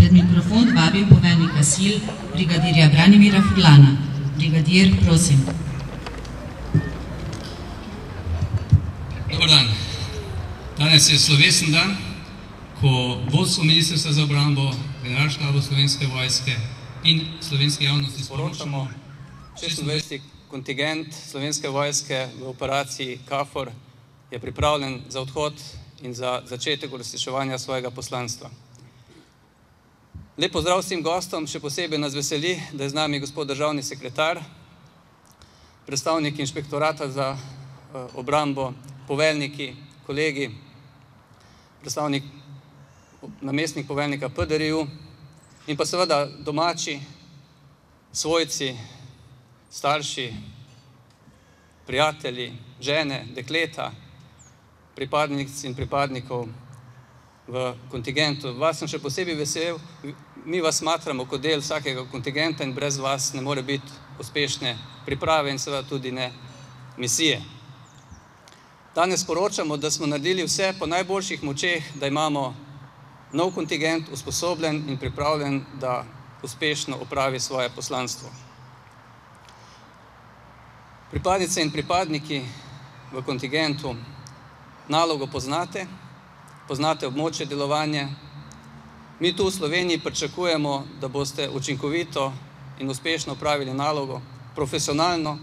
Pred mikrofon vabim poveljnika sil, brigadirja Branimira Furlana. Brigadir, prosim. Dobar dan. Danes je slovesen dan, ko vodstvo Ministrstva za obrambo, Generalštaba Slovenske vojske in slovenske javnosti sporočamo 26. kontingent Slovenske vojske v operaciji KFOR je pripravljen za odhod in za začetek uresničevanja svojega poslanstva. Lep pozdrav vsem gostom, še posebej nas veseli, da je z nami gospod državni sekretar, predstavnik inšpektorata za obrambo, poveljniki, kolegi, namestnik poveljnika PDRI-ju in pa seveda domači, svojci, starši, prijatelji, žene, dekleta, pripadnic in pripadnikov v kontingentu. Vas sem še posebej vesel, mi vas smatramo kot del vsakega kontingenta in brez vas ne more biti uspešne priprave in seveda tudi ne misije. Danes sporočamo, da smo naredili vse po najboljših močeh, da imamo nov kontingent usposobljen in pripravljen, da uspešno opravi svoje poslanstvo. Pripadnice in pripadniki v kontingentu nalogo poznate, poznate območje delovanja. Mi tu v Sloveniji pričakujemo, da boste učinkovito in uspešno opravili nalogo, profesionalno,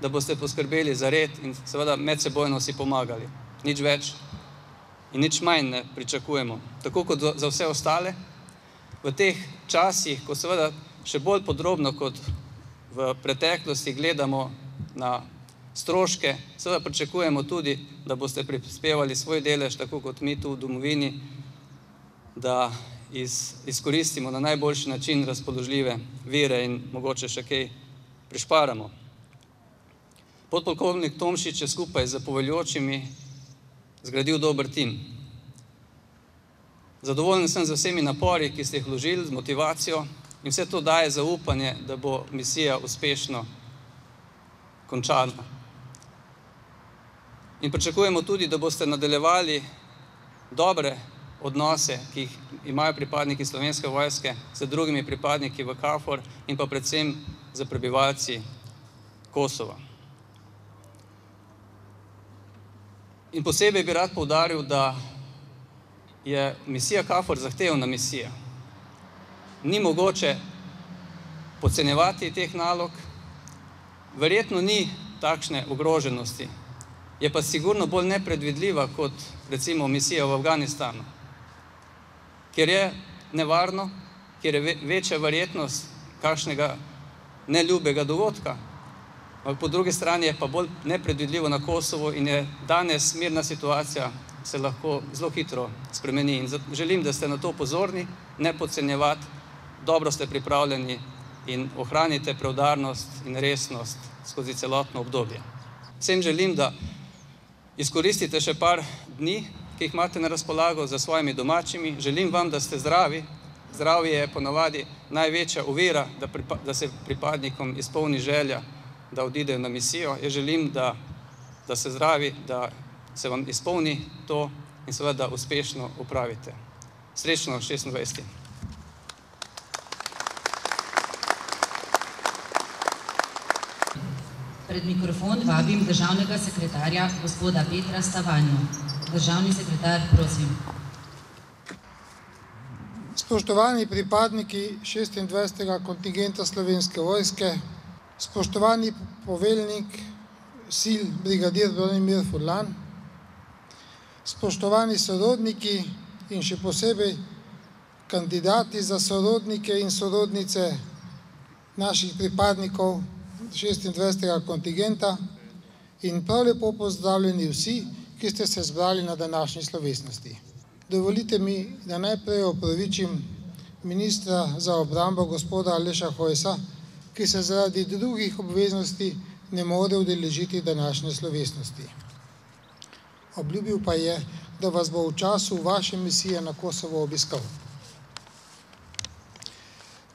da boste poskrbeli za red in seveda medsebojno si pomagali. Nič več in nič manj ne pričakujemo. Tako kot za vse ostale, v teh časih, ko seveda še bolj podrobno kot v preteklosti gledamo na stroške, seveda pričakujemo tudi, da boste prispevali svoj delež, tako kot mi tu v domovini, da izkoristimo na najboljši način razpoložljive vire in mogoče še kaj prišparamo. Podpolkovnik Tomšič je skupaj z poveljujočimi zgradil dober tim. Zadovoljen sem z vsemi napori, ki ste jih vložili, z motivacijo in vse to daje zaupanje, da bo misija uspešno končana. In pričakujemo tudi, da boste nadaljevali dobre odnose, ki jih imajo pripadniki Slovenske vojske z drugimi pripadniki v KFOR in pa predvsem z prebivalci Kosova. In posebej bi rad poudaril, da je misija KFOR zahtevna misija. Ni mogoče podcenjevati teh nalog, verjetno ni takšne ogroženosti, je pa sigurno bolj nepredvidljiva kot recimo misija v Afganistanu, kjer je nevarno, kjer je večja verjetnost kakšnega neljubega dogodka. Po drugi strani je pa bolj nepredvidljivo na Kosovo in je danes mirna situacija, se lahko zelo hitro spremeni. In želim, da ste na to pozorni, ne podcenjevati, dobro ste pripravljeni in ohranite preudarnost in resnost skozi celotno obdobje. Vsem želim, da izkoristite še par dni, ki jih imate na razpolago za svojimi domačimi. Želim vam, da ste zdravi. Zdravje je ponavadi največja ovira, da se pripadnikom izpolni želja, da odidejo na misijo. Jaz želim, da ste zdravi, da se vam izpolni to in seveda uspešno opravite. Srečno 26. Pred mikrofon vabim državnega sekretarja gospoda Petra Stavanjo. Državni sekretar, prosim. Spoštovani pripadniki 26. kontingenta Slovenske vojske, spoštovani poveljnik sil brigadir Branimir Furlan, spoštovani sorodniki in še posebej kandidati za sorodnike in sorodnice naših pripadnikov 26. kontingenta in prav lepo pozdravljeni vsi, ki ste se zbrali na današnji slovesnosti. Dovolite mi, da najprej opravičim ministra za obrambo gospoda Aleša Hojsa, ki se zaradi drugih obveznosti ne more udeležiti današnje slovesnosti. Obljubil pa je, da vas bo v času vaše misije na Kosovo obiskal.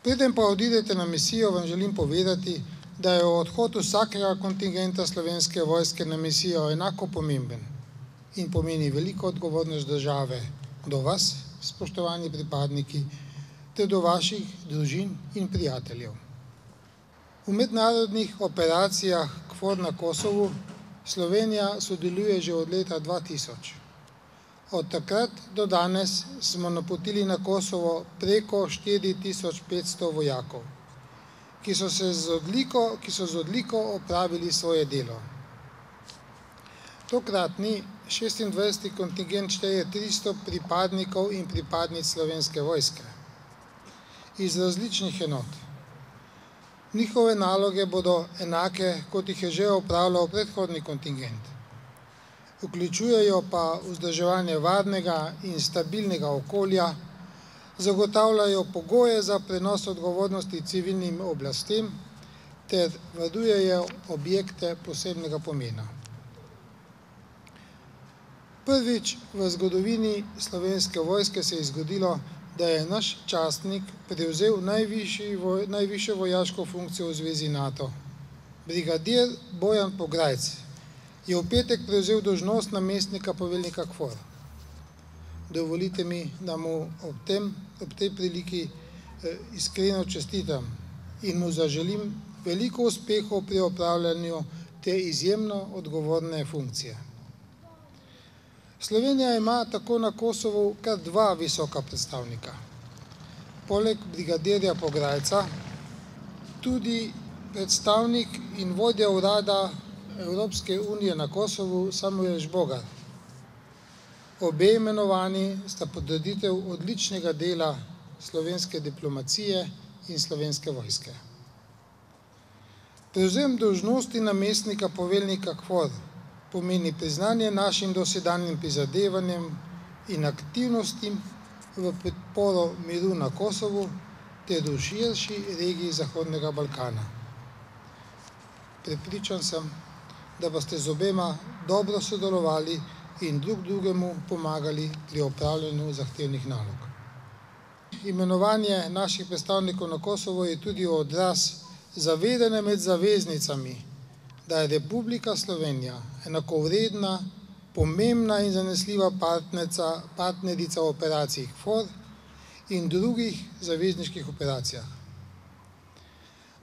Preden pa odidete na misijo, vam želim povedati, da je odhod vsakega kontingenta Slovenske vojske na misijo enako pomemben in pomeni veliko odgovornost države do vas, spoštovani pripadniki, ter do vaših družin in prijateljev. V mednarodnih operacijah KFOR na Kosovu Slovenija sodeluje že od leta 2000. Od takrat do danes smo napotili na Kosovo preko 4500 vojakov, ki so z odliko opravili svoje delo. Tokratni 26. kontingent šteje 300 pripadnikov in pripadnic Slovenske vojske iz različnih enot. Njihove naloge bodo enake, kot jih je že opravljal predhodni kontingent. Vključujejo pa vzdrževanje varnega in stabilnega okolja, zagotavljajo pogoje za prenos odgovornosti civilnim oblastem ter varujejo objekte posebnega pomena. Prvič v zgodovini Slovenske vojske se je zgodilo, da je naš častnik prevzel najvišjo vojaško funkcijo v zvezi NATO. Brigadir Bojan Pograjc je v petek prevzel dolžnost namestnika poveljnika KFOR. Dovolite mi, da mu ob tej priliki iskreno čestitam in mu zaželim veliko uspehov pri opravljanju te izjemno odgovorne funkcije. Slovenija ima tako na Kosovu kar dva visoka predstavnika. Poleg brigadirja Pograjca tudi predstavnik in vodja urada Evropske unije na Kosovu Samuel Žbogar. Obe imenovani sta potrditev odličnega dela slovenske diplomacije in Slovenske vojske. Prevzem dolžnosti namestnika poveljnika KFOR pomeni priznanje našim dosedanjim prizadevanjem in aktivnostim v podporo miru na Kosovu ter v širši regiji Zahodnega Balkana. Prepričan sem, da boste z obema dobro sodelovali in drug drugemu pomagali pri opravljanju zahtevnih nalog. Imenovanje naših predstavnikov na Kosovo je tudi odraz zavedanja med zaveznicami, da je Republika Slovenija enakovredna, pomembna in zanesljiva partnerica v operaciji KFOR in drugih zavezniških operacijah.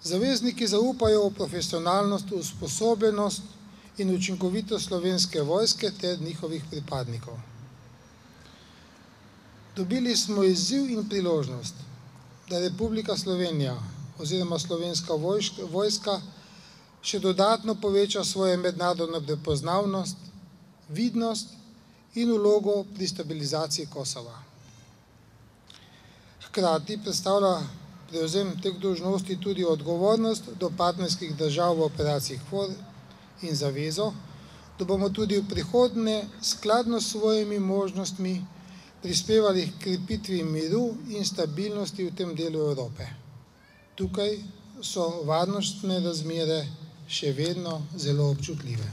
Zavezniki zaupajo v profesionalnost, usposobljenost in učinkovitost Slovenske vojske ter njihovih pripadnikov. Dobili smo izziv in priložnost, da Republika Slovenija oziroma Slovenska vojska še dodatno poveča svojo mednarodno prepoznavnost, vidnost in vlogo pri stabilizaciji Kosova. Hkrati predstavlja prevzem teh dolžnosti tudi odgovornost do partnerskih držav v operaciji KFOR in zavezo, da bomo tudi v prihodnje skladno s svojimi možnostmi prispevali k krepitvi miru in stabilnosti v tem delu Evrope. Tukaj so varnostne razmere še vedno zelo občutljive.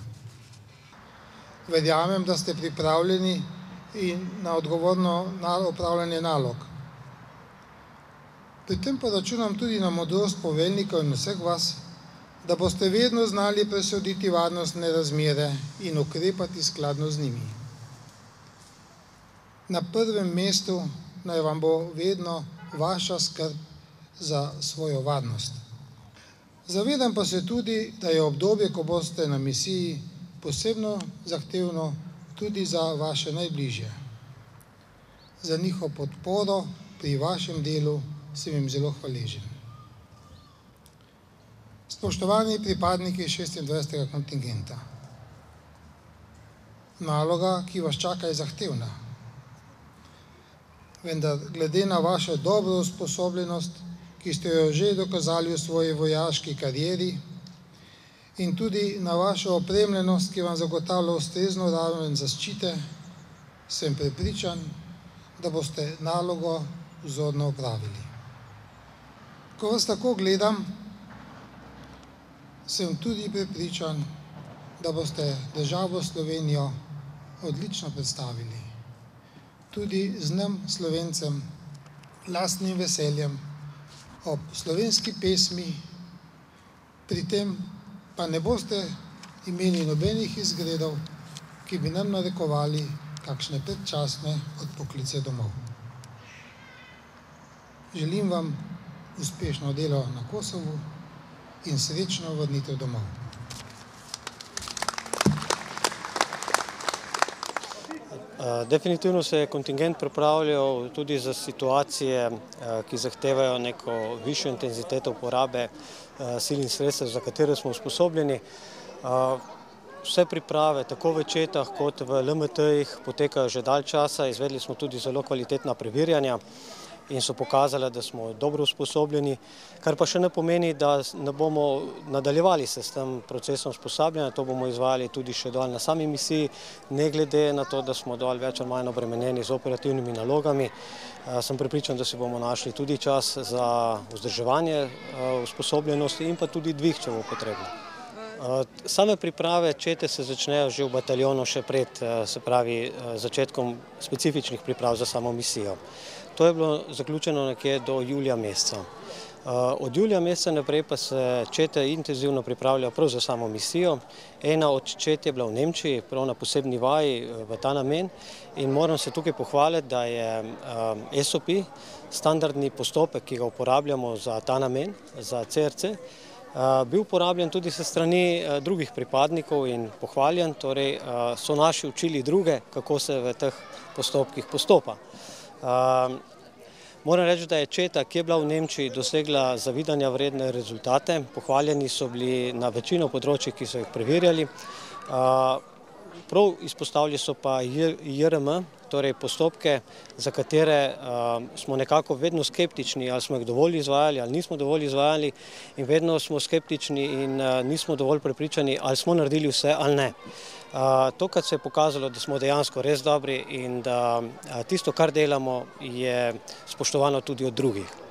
Verjamem, da ste pripravljeni na odgovorno opravljanje nalog. Pri tem pa računam tudi na modrost poveljnikov in vseh vas, da boste vedno znali presoditi varnostne razmere in ukrepati skladno z njimi. Na prvem mestu naj vam bo vedno vaša skrb za svojo varnost. Zavedam pa se tudi, da je obdobje, ko boste na misiji, posebno zahtevno tudi za vaše najbližje. Za njihovo podporo pri vašem delu sem jim zelo hvaležen. Spoštovani pripadniki 26. kontingenta, naloga, ki vas čaka, je zahtevna. Vendar glede na vašo dobro usposobljenost, ki ste jo že dokazali v svoji vojaški karieri, in tudi na vašo opremljenost, ki vam zagotavlja ustrezno raven zaščite, sem prepričan, da boste nalogo vzorno opravili. Ko vas tako gledam, sem tudi prepričan, da boste državo Slovenijo odlično predstavili. Tudi z nam, Slovencem, lastnim veseljem, ob slovenski pesmi, pri tem pa ne boste imeli nobenih izgredov, ki bi nam narekovali kakšne predčasne odpoklice domov. Želim vam uspešno delo na Kosovu in srečno vrnitev domov. Definitivno se je kontingent pripravljal tudi za situacije, ki zahtevajo neko višjo intenziteto uporabe sil in sredstev, za katere smo usposobljeni. Vse priprave, tako v četah kot v LMT-jih, potekajo že dalj časa. Izvedli smo tudi zelo kvalitetna preverjanja in so pokazali, da smo dobro usposobljeni, kar pa še ne pomeni, da ne bomo nadaljevali se s tem procesom usposabljanja. To bomo izvajali tudi še dol na sami misiji, ne glede na to, da smo dol več ali manj obremenjeni z operativnimi nalogami. Sem prepričan, da si bomo našli tudi čas za vzdrževanje usposobljenosti in pa tudi dvig, če bo potrebno. Same priprave čete se začnejo že v bataljonu še pred, se pravi, začetkom specifičnih priprav za samo misijo. To je bilo zaključeno nekje do julija meseca. Od julija meseca naprej pa se čete intenzivno pripravljajo prav za samo misijo. Ena od čet je bila v Nemčiji, prav na posebni vaji v ta namen, in moram se tukaj pohvaliti, da je SOP, standardni postopek, ki ga uporabljamo za ta namen, za CRC, bil uporabljen tudi se strani drugih pripadnikov in pohvaljen, torej so naši učili druge, kako se v teh postopkih postopa. Moram reči, da je četa, ki je bila v Nemčiji, dosegla zavidanja vredne rezultate. Pohvaljeni so bili na večino področjih, ki so jih preverjali. Prav izpostavili so pa JRM, torej postopke, za katere smo nekako vedno skeptični, ali smo jih dovolj izvajali ali nismo dovolj izvajali, in vedno smo skeptični in nismo dovolj prepričani, ali smo naredili vse ali ne. Tokrat se je pokazalo, da smo dejansko res dobri in da tisto, kar delamo, je spoštovano tudi od drugih.